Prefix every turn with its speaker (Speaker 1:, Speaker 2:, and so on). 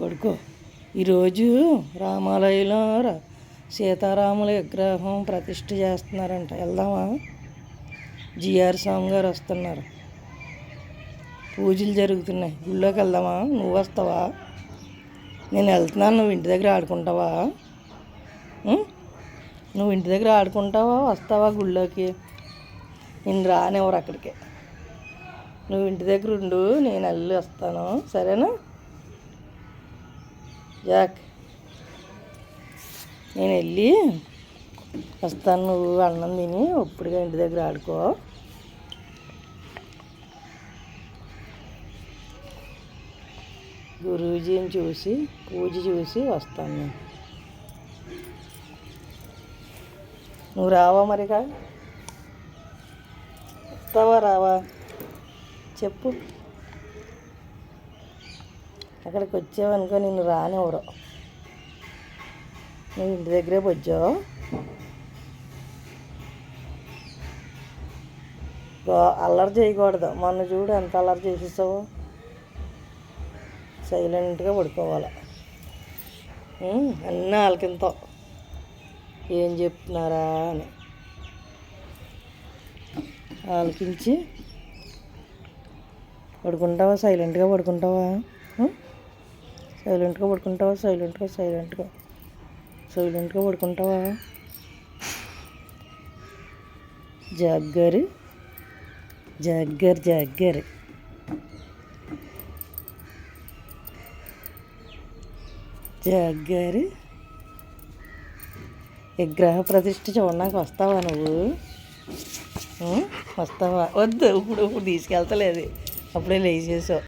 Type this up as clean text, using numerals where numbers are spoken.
Speaker 1: పడుకో. ఈరోజు రామాలయంలో సీతారాముల విగ్రహం ప్రతిష్ఠ చేస్తున్నారంట. వెళ్దామా? జిఆర్ స్వామి గారు వస్తున్నారు. పూజలు జరుగుతున్నాయి. గుళ్ళోకి వెళ్దామా? నువ్వు వస్తావా? నేను వెళ్తున్నాను. నువ్వు ఇంటి దగ్గర ఆడుకుంటావా? నువ్వు ఇంటి దగ్గర ఆడుకుంటావా? వస్తావా గుళ్ళోకి? నేను రానివ్వరు అక్కడికి. నువ్వు ఇంటి దగ్గర ఉండు, నేను వెళ్ళి వస్తాను. సరేనా జాక్? నేను వెళ్ళి వస్తాను. నువ్వు అన్నం తిని ఇప్పుడుగా ఇంటి దగ్గర ఆడుకో. గురూజీని చూసి పూజ చూసి వస్తాను నేను. నువ్వు రావా మరిగా? వస్తావా రావా చెప్పు. అక్కడికి వచ్చావనుకో నిన్ను రానివ్వరు. నువ్వు ఇంటి దగ్గరే వచ్చావు. అల్లరి చేయకూడదు. మొన్న చూడు ఎంత అల్లరి చేసేసావు. సైలెంట్గా పడుకోవాలి. అన్నీ ఆలకింతావు ఏం చెప్తున్నారా అని. ఆలకించి పడుకుంటావా? సైలెంట్గా పడుకుంటావా? సైలెంట్గా పడుకుంటావా? సైలెంట్గా పడుకుంటావా? జాగ్గర్ జాగ్గర్ జాగ్గర్ జాగ్గర్ విగ్రహ ప్రతిష్ఠ చూడడానికి వస్తావా నువ్వు? వస్తావా? వద్దు, ఇప్పుడు తీసుకెళ్తలేదు. అప్పుడే లేచేసావు.